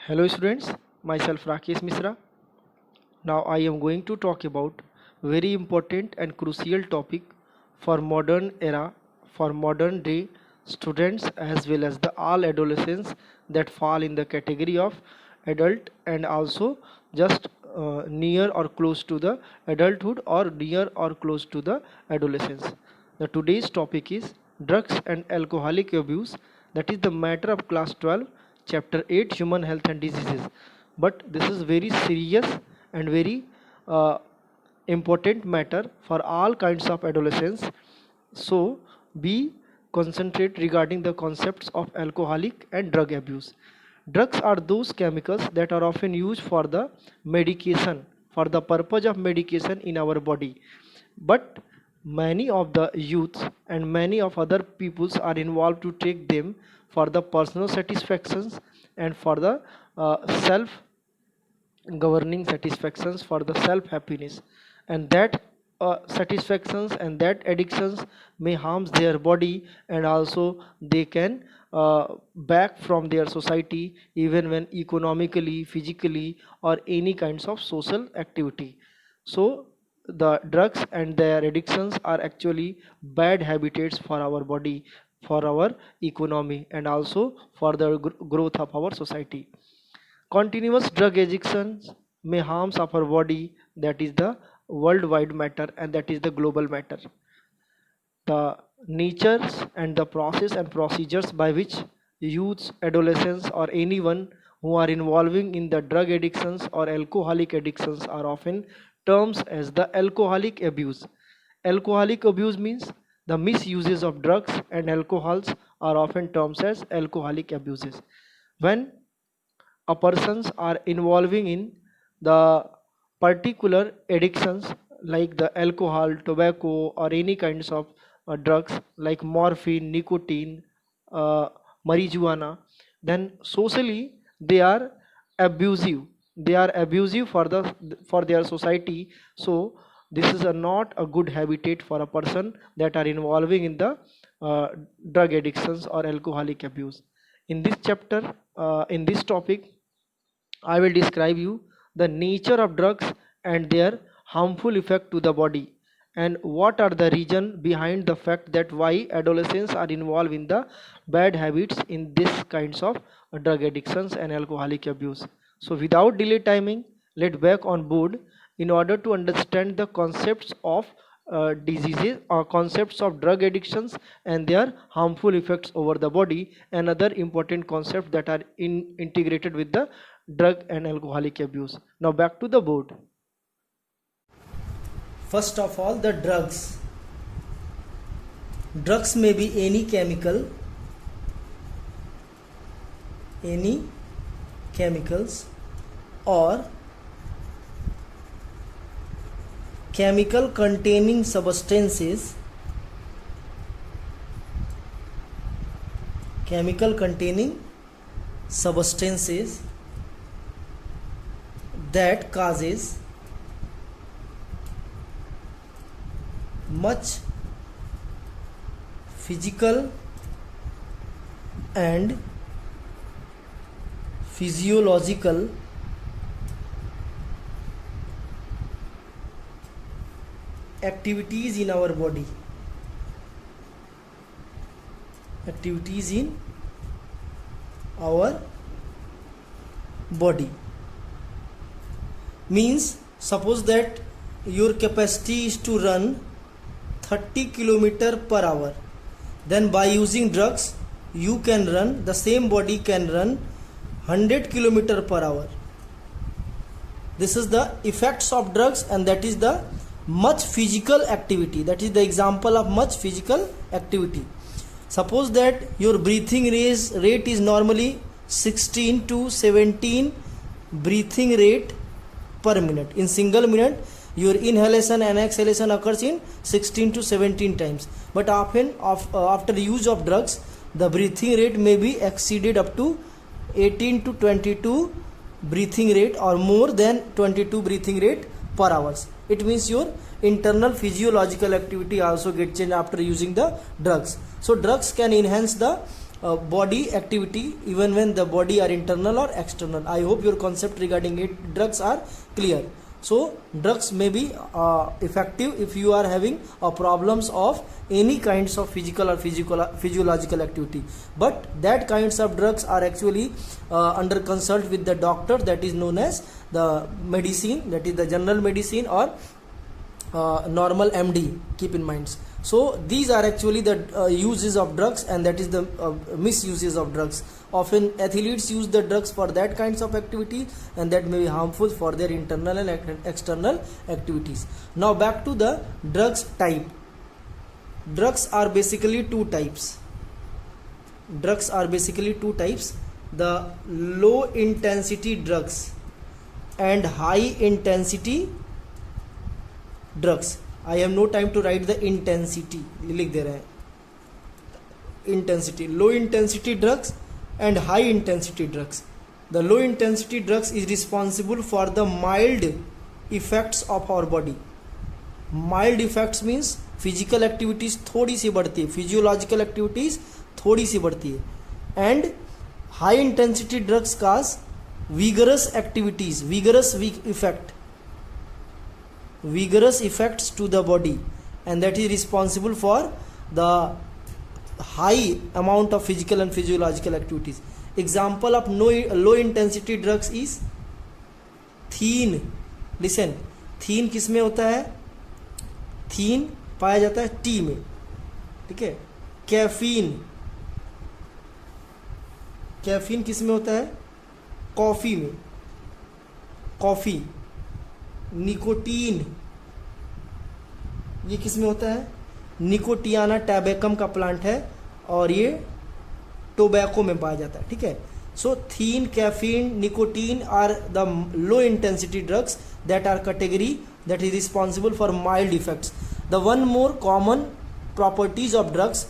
Hello students, myself Rakesh Misra. Now I am going to talk about very important and crucial topic for modern era, for modern day students as well as the all adolescents that fall in the category of adult and also just near or close to the adulthood or near or close to the adolescence. The today's topic is drugs and alcoholic abuse, that is the matter of class 12 chapter 8 human health and diseases. But this is very serious and very uh, important matter for all kinds of adolescents. So be concentrate regarding the concepts of alcoholic and drug abuse. Drugs are those chemicals that are often used for the medication, for the purpose of medication in our body. But many of the youths and many of other peoples are involved to take them for the personal satisfactions and for the self governing satisfactions, for the self happiness, and that satisfactions and that addictions may harms their body, and also they can back from their society even when economically, physically, or any kinds of social activity. So the drugs and their addictions are actually bad habitats for our body, for our economy, and also for the growth of our society. Continuous drug addictions may harms our body, that is the worldwide matter and that is the global matter. The natures and the process and procedures by which youths, adolescents, or anyone who are involving in the drug addictions or alcoholic addictions are often terms as the alcoholic abuse. Alcoholic abuse means the misuses of drugs and alcohols are often terms as alcoholic abuses. When a persons are involving in the particular addictions like the alcohol, tobacco, or any kinds of drugs like morphine, nicotine, uh, marijuana, then socially they are abusive. They are abusive for their society. So this is not a good habitat for a person that are involving in the uh, drug addictions or alcoholic abuse. In this chapter, in this topic, I will describe you the nature of drugs and their harmful effect to the body, and what are the reason behind the fact that why adolescents are involved in the bad habits in this kinds of drug addictions and alcoholic abuse. So without delay timing, let back on board in order to understand the concepts of diseases or concepts of drug addictions and their harmful effects over the body, and other important concepts that are integrated with the drug and alcoholic abuse. Now back to the board. First of all, the drugs. Drugs may be any chemicals, or chemical containing substances that causes much physical and physiological activities in our body. Means, suppose that your capacity is to run 30 km per hour, then by using drugs you can run, the same body can run 100 km per hour. This is the effects of drugs, and that is the much physical activity. That is the example of much physical activity. Suppose that your breathing rate is normally 16 to 17 breathing rate per minute. In single minute, your inhalation and exhalation occurs in 16 to 17 times. But often after the use of drugs, the breathing rate may be exceeded up to 18 to 22 breathing rate, or more than 22 breathing rate per hours. It means your internal physiological activity also get changed after using the drugs. So drugs can enhance the body activity even when the body are internal or external. I hope your concept regarding it drugs are clear. So drugs may be effective if you are having problems of any kinds of physical or physiological activity, but that kinds of drugs are actually under consult with the doctor, that is known as the medicine, that is the general medicine or normal MD, keep in mind. So these are actually the uses of drugs, and that is the misuses of drugs. Often athletes use the drugs for that kinds of activity, and that may be harmful for their internal and external activities. Now back to the drugs type. Drugs are basically two types. Drugs are basically two types: the low intensity drugs and high intensity drugs. I have no time to write the intensity, लिख दे रहे हैं intensity. Low intensity drugs and high intensity drugs. The low intensity drugs is responsible for the mild effects of our body. Mild effects means physical activities थोड़ी सी बढ़ती है, physiological activities थोड़ी सी बढ़ती है, and high intensity drugs cause vigorous activities, vigorous effects to the body, and that is responsible for the high amount of physical and physiological activities. Example of low intensity drugs is thien. Listen, thien किस में होता है? थीन पाया जाता है T में, ठीक है. कैफीन, कैफीन किस में होता है? कॉफी में. कॉफी. निकोटीन, ये किस में होता है? निकोटियाना टैबेकम का प्लांट है और ये टोबैको में पाया जाता है, ठीक है. So theine, caffeine, nicotine are the low intensity drugs that are category that is responsible for mild effects. The one more common properties of drugs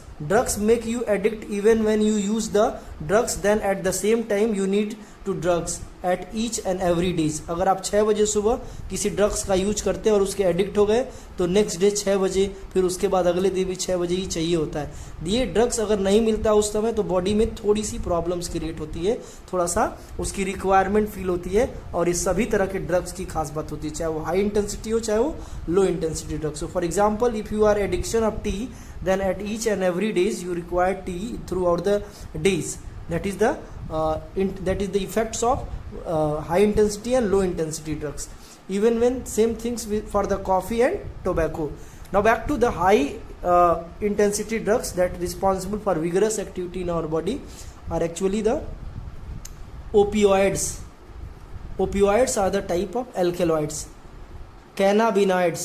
make you addict even when you use the drugs, then at the same time you need to drugs at each and every days. अगर आप 6 बजे सुबह किसी drugs का use करते हैं और उसके एडिक्ट हो गए तो नेक्स्ट डे 6 बजे, फिर उसके बाद अगले दिन भी 6 बजे ही चाहिए होता है. ये ड्रग्स अगर नहीं मिलता उस समय तो बॉडी में थोड़ी सी प्रॉब्लम्स क्रिएट होती है, थोड़ा सा उसकी रिक्वायरमेंट फील होती है, और इस सभी तरह के ड्रग्स की खास बात होती है, चाहे वो हाई इंटेंसिटी हो चाहे वो लो इंटेंसिटी ड्रग्स हो. For example, if you are addiction of tea, then at each and every days you require tea throughout the days. That is the effects of high intensity and low intensity drugs. Even when same things for the coffee and tobacco. Now back to the high intensity drugs that responsible for vigorous activity in our body are actually the opioids. Opioids are the type of alkaloids. Cannabinoids.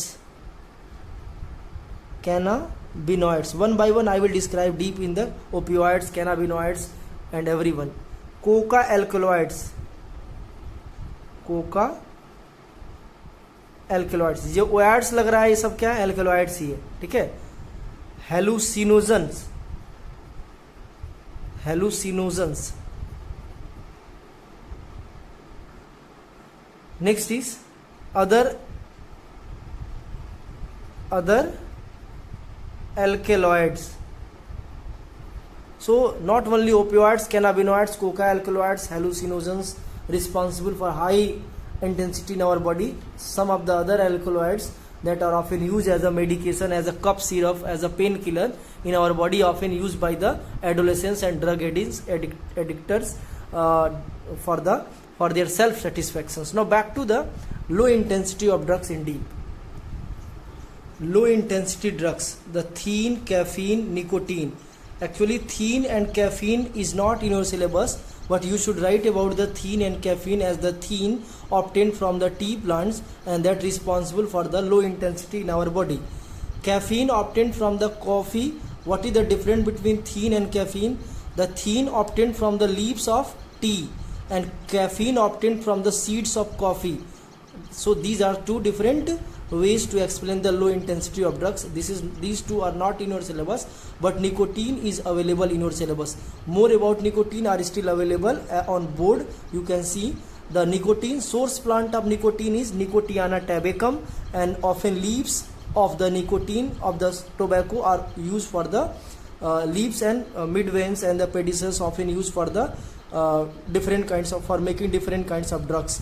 One by one I will describe deep in the opioids, cannabinoids and everyone. Coca alkaloids. जो ओएड्स लग रहा है ये सब क्या है? Alkaloids ही है, ठीक है. Hallucinogens. Next is other alkaloids. So not only opioids, cannabinoids, coca alkaloids, hallucinogens responsible for high intensity in our body. Some of the other alkaloids that are often used as a medication, as a cough syrup, as a painkiller in our body, often used by the adolescents and drug addictors for their self satisfactions. Now back to the low intensity of drugs in deep. Low intensity drugs, the thien, caffeine, nicotine. Actually thien and caffeine is not in your syllabus, but you should write about the thien and caffeine as the thien obtained from the tea plants, and that responsible for the low intensity in our body. Caffeine obtained from the coffee. What is the difference between thien and caffeine? The thien obtained from the leaves of tea and caffeine obtained from the seeds of coffee. So these are two different ways to explain the low intensity of drugs. These two are not in your syllabus, but nicotine is available in your syllabus. More about nicotine are still available on board. You can see the nicotine source plant of nicotine is Nicotiana tabacum, and often leaves of the nicotine of the tobacco are used for the leaves and mid veins and the pedicels often used for the different kinds of, for making different kinds of drugs.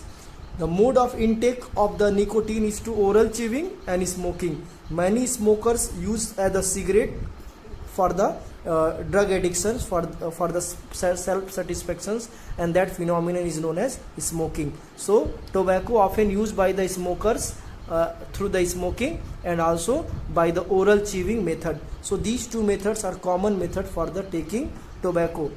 The mode of intake of the nicotine is to oral chewing and smoking. Many smokers use as a cigarette for the drug addictions, for the self satisfactions, and that phenomenon is known as smoking. So tobacco often used by the smokers through the smoking and also by the oral chewing method. So these two methods are common method for the taking tobacco.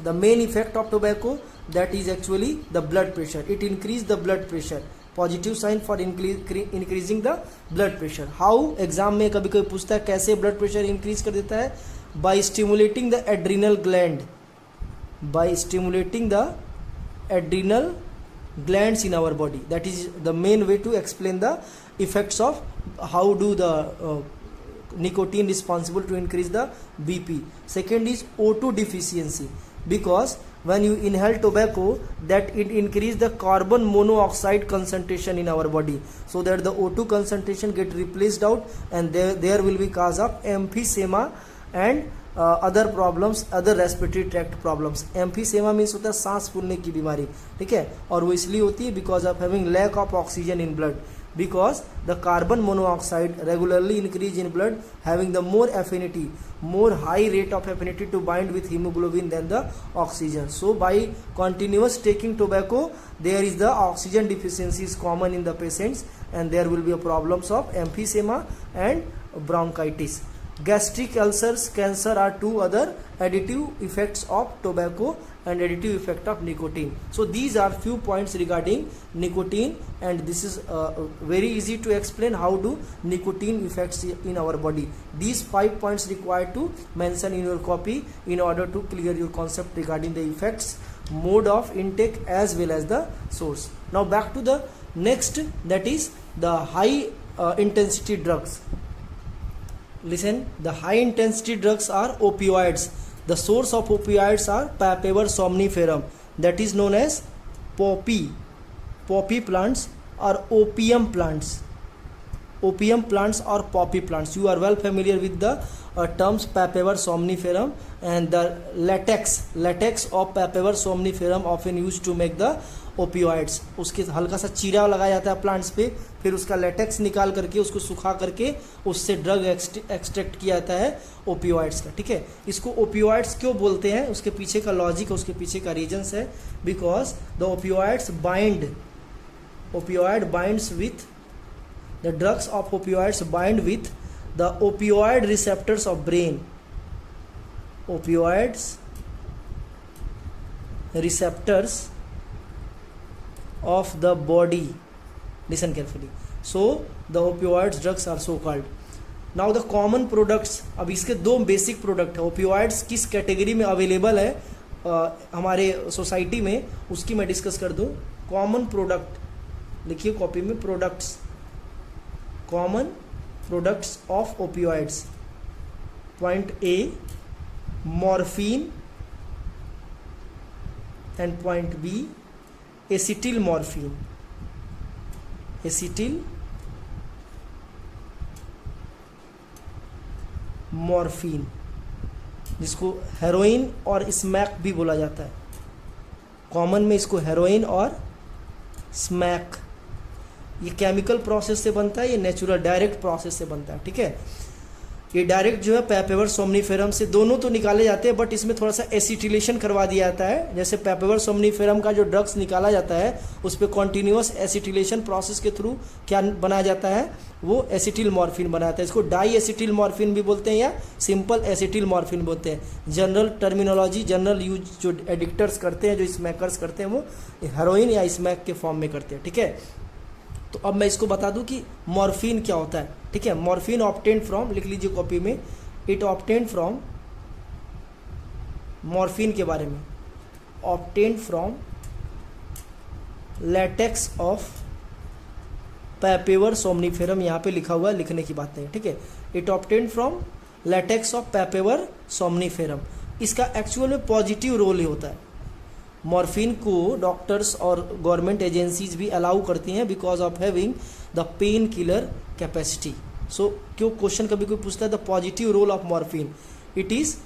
The main effect of tobacco, that is actually the blood pressure. It increase the blood pressure. Positive sign for increasing the blood pressure. How, exam में कभी कभी पूछता है कैसे blood pressure increase कर देता है. By stimulating the adrenal gland, by stimulating the adrenal glands in our body. That is the main way to explain the effects of how do the nicotine responsible to increase the BP. Second is O2 deficiency, because when you inhale tobacco, that it increase the carbon monoxide concentration in our body, so that the O2 concentration get replaced out, and there will be cause of emphysema and other problems, other respiratory tract problems. Emphysema means होता है सांस फूलने की बीमारी, ठीक है, और वो इसलिए होती है because of having lack of oxygen in blood, because the carbon monoxide regularly increase in blood, having the more affinity, more high rate of affinity to bind with hemoglobin than the oxygen. So by continuous taking tobacco, there is the oxygen deficiency is common in the patients, and there will be a problems of emphysema and bronchitis. Gastric ulcers, cancer are two other additive effects of tobacco and additive effect of nicotine. So these are few points regarding nicotine, and this is very easy to explain how do nicotine effects in our body. These 5 points required to mention in your copy in order to clear your concept regarding the effects, mode of intake as well as the source. Now back to the next, that is the high intensity drugs. Listen, the high intensity drugs are opioids. The source of opioids are Papaver somniferum, that is known as poppy plants or opium plants. Opium plants or poppy plants. You are well familiar with the terms Papaver somniferum, and the latex of Papaver somniferum often used to make the opioids. उसके हल्का सा चीरा लगाया जाता है plants पे, फिर उसका लेटेक्स निकाल करके उसको सुखा करके उससे ड्रग एक्सट्रैक्ट किया जाता है ओपियोइड्स का, ठीक है. इसको ओपियोइड्स क्यों बोलते हैं, उसके पीछे का लॉजिक, उसके पीछे का रीजंस है, because the opioids binds with the drugs of opioids bind with the opioid receptors of brain. Opioids receptors of the body. Listen carefully. So the opioids drugs are so called. Now the common products, अब इसके दो basic product है. Opioids किस category में available है हमारे society में, उसकी मैं डिस्कस कर दूं. कॉमन प्रोडक्ट लिखिए कॉपी में, products, common products of opioids. Point A morphine and point B acetyl morphine. Acetyl morphine जिसको हेरोइन और स्मैक भी बोला जाता है. कॉमन में इसको हेरोइन और स्मैक. ये केमिकल प्रोसेस से बनता है, ये नेचुरल डायरेक्ट प्रोसेस से बनता है, ठीक है. ये डायरेक्ट जो है पैपेवर सोमनीफेरम से, दोनों तो निकाले जाते हैं बट इसमें थोड़ा सा एसिटिलेशन करवा दिया जाता है. जैसे पैपेवर सोमनीफेरम का जो ड्रग्स निकाला जाता है उस पर कॉन्टिन्यूस एसिटिलेशन प्रोसेस के थ्रू क्या बनाया जाता है, वो एसिटिल मॉर्फिन बनाता है. इसको डाई एसिटिल मॉर्फिन भी बोलते हैं या सिंपल एसिटिल मॉर्फिन बोलते हैं. जनरल टर्मिनोलॉजी, जनरल यूज जो एडिक्टर्स करते हैं, जो स्मैकर्स करते हैं, वो हेरोइन या स्मैक के फॉर्म में करते हैं, ठीक है. तो अब मैं इसको बता दूं कि मॉर्फिन क्या होता है, ठीक है. मॉर्फिन ऑब्टेन्ड फ्रॉम, लिख लीजिए कॉपी में, इट ऑब्टेन्ड फ्रॉम, मॉर्फिन के बारे में, obtained from latex of Papaver somniferum. यहाँ पे लिखा हुआ है, लिखने की बात नहीं, ठीक है. It obtained from latex of Papaver somniferum. इसका एक्चुअल में पॉजिटिव रोल ही होता है. मॉर्फिन को डॉक्टर्स और गवर्नमेंट एजेंसीज भी अलाउ करती हैं because of having the pain killer capacity. So क्यों क्वेश्चन कभी कोई पूछता है the positive role of morphine, it is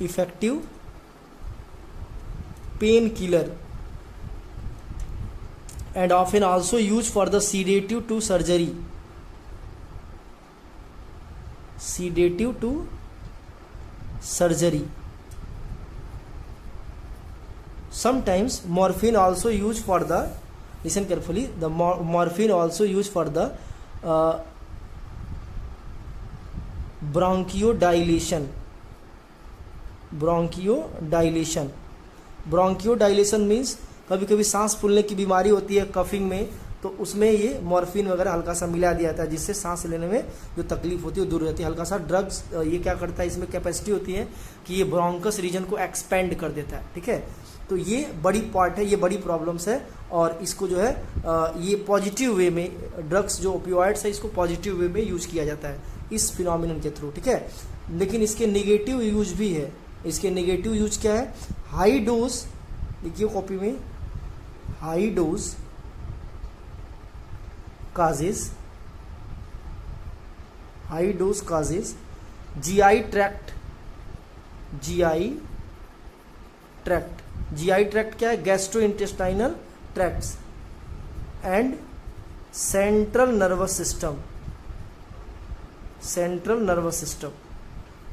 effective painkiller and often also used for the sedative to surgery. Sometimes morphine also used for the, listen carefully, the morphine also used for the bronchodilation. Bronchodilation means कभी कभी सांस फूलने की बीमारी होती है coughing में, तो उसमें ये मॉर्फिन वगैरह हल्का सा मिला दिया जाता है, जिससे सांस लेने में जो तकलीफ होती है वो दूर रहती है। हल्का सा ड्रग्स ये क्या करता है, इसमें कैपेसिटी होती है कि ये ब्रोंकस रीजन को एक्सपेंड कर देता है, ठीक है। तो ये बड़ी पार्ट है, ये बड़ी प्रॉब्लम्स है, और इसको जो है ये पॉजिटिव वे में, ड्रग्स जो ओपियोइड्स है इसको पॉजिटिव वे में यूज किया जाता है इस फिनोमिनन के थ्रू, ठीक है। लेकिन इसके नेगेटिव यूज भी है। इसके नेगेटिव यूज क्या है, हाई डोज, देखिए कॉपी में, high dose causes GI tract क्या है, gastrointestinal tracts and central nervous system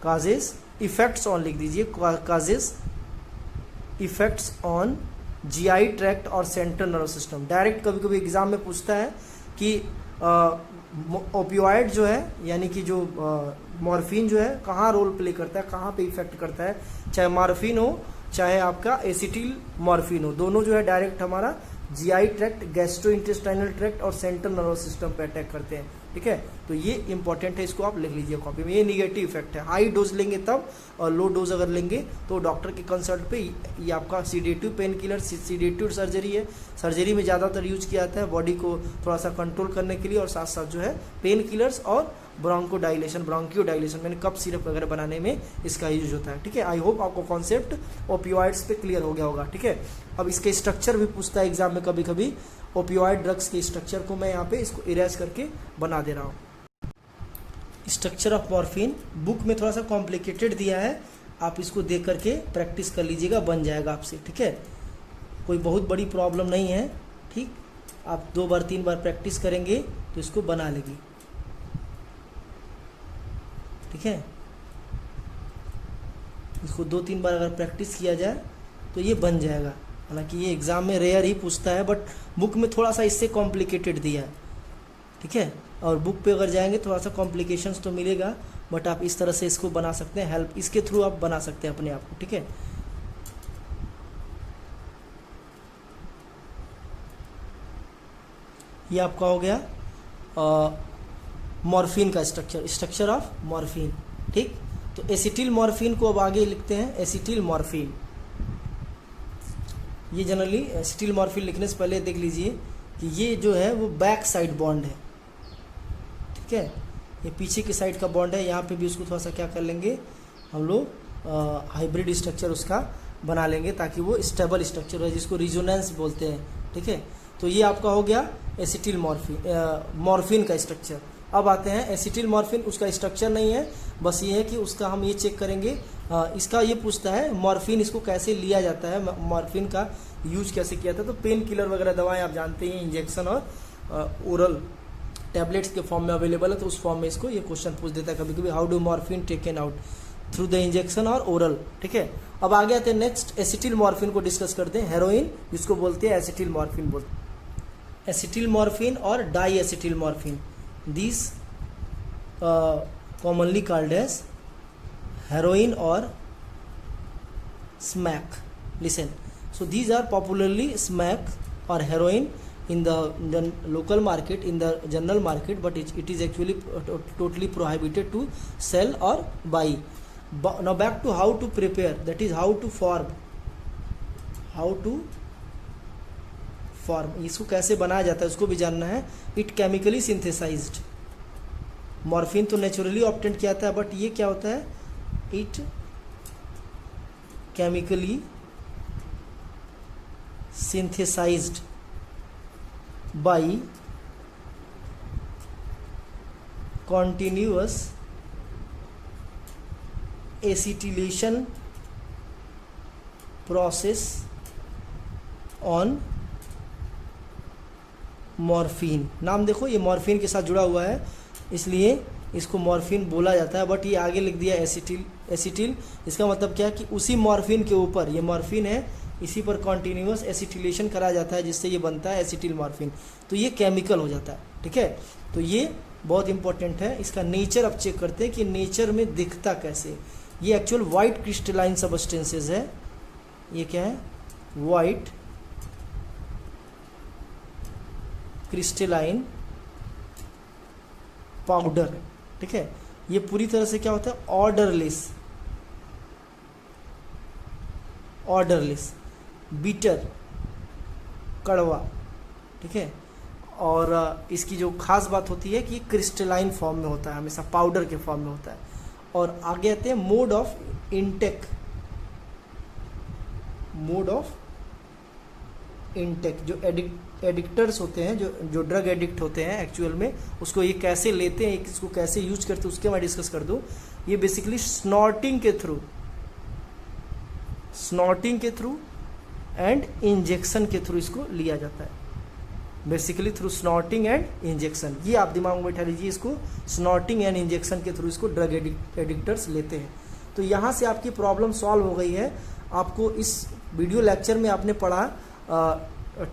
causes effects on, लिख दीजिए, causes effects on GI tract और सेंट्रल नर्वस सिस्टम। डायरेक्ट कभी कभी एग्जाम में पूछता है कि ओपियोइड जो है, यानी कि जो मॉर्फिन जो है कहाँ रोल प्ले करता है, कहाँ पे इफेक्ट करता है, चाहे मॉर्फिन हो चाहे आपका एसिटिल मॉर्फिन हो, दोनों जो है डायरेक्ट हमारा GI ट्रैक्ट, गैस्ट्रोइंटेस्टाइनल ट्रैक्ट और सेंट्रल नर्वस सिस्टम पे अटैक करते हैं, ठीक है। तो ये इंपॉर्टेंट है, इसको आप लिख लीजिए कॉपी में। ये निगेटिव इफेक्ट है, हाई डोज लेंगे तब, और लो डोज अगर लेंगे तो डॉक्टर के कंसल्ट पे ये आपका sedative pain killer, sedative surgery है, सर्जरी में ज़्यादातर यूज किया जाता है बॉडी को थोड़ा सा कंट्रोल करने के लिए, और साथ साथ जो है पेन किलर्स और ब्रोंकियोडाइलेशन मैंने कफ सिरप वगैरह बनाने में इसका यूज होता है, ठीक है। आई होप आपको कॉन्सेप्ट ओपियोइड्स पे क्लियर हो गया होगा, ठीक है। अब इसके स्ट्रक्चर भी पूछता है एग्जाम में कभी कभी, ओपियोइड ड्रग्स के स्ट्रक्चर को मैं यहाँ पे इसको इरेज करके बना दे रहा हूँ। स्ट्रक्चर ऑफ मॉर्फिन बुक में थोड़ा सा कॉम्प्लिकेटेड दिया है, आप इसको देख करके प्रैक्टिस कर लीजिएगा, बन जाएगा आपसे, ठीक है। कोई बहुत बड़ी प्रॉब्लम नहीं है, ठीक। आप 2 बार 3 बार प्रैक्टिस करेंगे तो इसको बना लेगी, ठीक है। इसको 2-3 बार अगर प्रैक्टिस किया जाए तो ये बन जाएगा। हालांकि ये एग्ज़ाम में रेयर ही पूछता है, बट बुक में थोड़ा सा इससे कॉम्प्लिकेटेड दिया है, ठीक है। और बुक पे अगर जाएंगे थोड़ा सा कॉम्प्लिकेशंस तो मिलेगा, बट आप इस तरह से इसको बना सकते हैं, हेल्प इसके थ्रू आप बना सकते हैं अपने आप को, ठीक है। ये आपका हो गया मॉर्फिन का स्ट्रक्चर ऑफ मॉर्फिन, ठीक। तो एसिटिल मॉर्फिन को अब आगे लिखते हैं, एसिटिल मॉर्फिन। ये जनरली एसिटिल मॉर्फिन लिखने से पहले देख लीजिए कि ये जो है वो बैक साइड बॉन्ड है, ठीक है। ये पीछे की साइड का बॉन्ड है, यहाँ पे भी उसको थोड़ा सा क्या कर लेंगे हम लोग, हाइब्रिड स्ट्रक्चर उसका बना लेंगे ताकि वो स्टेबल स्ट्रक्चर है, जिसको रिजोनेंस बोलते हैं, ठीक है। तो ये आपका हो गया एसिटिल मॉर्फिन का स्ट्रक्चर। अब आते हैं एसिटिल मॉर्फिन, उसका स्ट्रक्चर नहीं है, बस ये है कि उसका हम ये चेक करेंगे। इसका ये पूछता है मॉर्फिन इसको कैसे लिया जाता है, मॉर्फिन का यूज कैसे किया था। तो पेन किलर वगैरह दवाएं आप जानते हैं, इंजेक्शन और ओरल टैबलेट्स के फॉर्म में अवेलेबल है, तो उस फॉर्म में इसको ये क्वेश्चन पूछ देता है कभी कभी, how do morphine taken out through the injection और ओरल, ठीक है। अब आगे आते हैं नेक्स्ट, एसिटिल मॉर्फिन को डिस्कस करते हैं। हेरोइन जिसको बोलते हैं एसिटिल मॉर्फिन बोलते हैं, एसिटिल मॉर्फिन और di acetyl morphine, this commonly called as heroin or smack. Listen, so these are popularly smack or heroin in the local market, in the general market, but it is actually totally prohibited to sell or buy. Now back to how to prepare, that is how to form, इसको कैसे बनाया जाता है उसको भी जानना है। It chemically synthesized, morphine तो नेचुरली ऑब्टेन किया था, बट ये क्या होता है, it chemically synthesized by continuous acetylation process on morphine. नाम देखो ये मॉर्फिन के साथ जुड़ा हुआ है इसलिए इसको मॉर्फिन बोला जाता है, बट ये आगे लिख दिया एसिटिल। इसका मतलब क्या है कि उसी मॉर्फिन के ऊपर, ये मॉर्फिन है, इसी पर कॉन्टिन्यूस एसिटिलेशन करा जाता है जिससे ये बनता है एसिटिल मॉर्फिन। तो ये केमिकल हो जाता है, ठीक है। तो ये बहुत इंपॉर्टेंट है। इसका नेचर अब चेक करते हैं कि नेचर में दिखता कैसे। ये एक्चुअल वाइट क्रिस्टलाइन सबस्टेंसेज है। ये क्या है? वाइट क्रिस्टलाइन पाउडर, ठीक है। ये पूरी तरह से क्या होता है? ऑर्डरलेस, बिटर, कड़वा, ठीक है। और इसकी जो खास बात होती है कि ये क्रिस्टलाइन फॉर्म में होता है, हमेशा पाउडर के फॉर्म में होता है। और आगे आते हैं मोड ऑफ इनटेक। जो एडिक्टर्स होते हैं, जो ड्रग एडिक्ट होते हैं एक्चुअल में, उसको ये कैसे लेते हैं, इसको कैसे यूज करते हैं, उसके मैं डिस्कस कर दूं। ये बेसिकली स्नॉटिंग के थ्रू एंड इंजेक्शन के थ्रू इसको लिया जाता है। Basically through snorting and injection, ये आप दिमाग में बैठा लीजिए। इसको स्नॉटिंग एंड इंजेक्शन के थ्रू इसको ड्रग एडिक्टर्स लेते हैं। तो यहाँ से आपकी प्रॉब्लम सॉल्व हो गई है। आपको इस वीडियो लेक्चर में आपने पढ़ा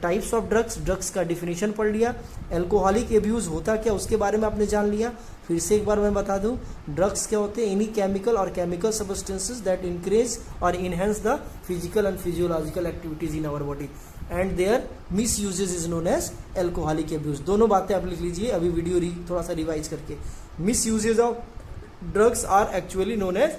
टाइप्स ऑफ ड्रग्स का डिफिनीशन पढ़ लिया, एल्कोहलिक एब्यूज़ होता क्या उसके बारे में आपने जान लिया। फिर से एक बार मैं बता दूं, ड्रग्स क्या होते हैं? एनी केमिकल और केमिकल सब्सटेंसेस दैट इंक्रीज और enhance the physical and physiological activities in our body and their misuses is known as alcoholic abuse. दोनों बातें आप लिख लीजिए अभी वीडियो थोड़ा सा रिवाइज करके। Misuses of drugs are actually known as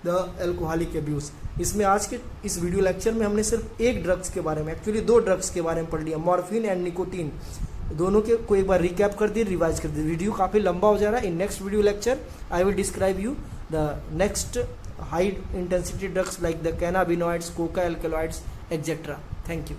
the alcoholic abuse. इसमें आज के इस वीडियो लेक्चर में हमने सिर्फ एक ड्रग्स के बारे में, एक्चुअली दो ड्रग्स के बारे में पढ़ लिया, मॉर्फिन एंड निकोटीन। दोनों के को एक बार रिकैप कर दिए, रिवाइज कर दिए। वीडियो काफ़ी लंबा हो जा रहा है। In next video lecture I will describe you the next high intensity drugs like the cannabinoids, Coca alkaloids etcetera. Thank you.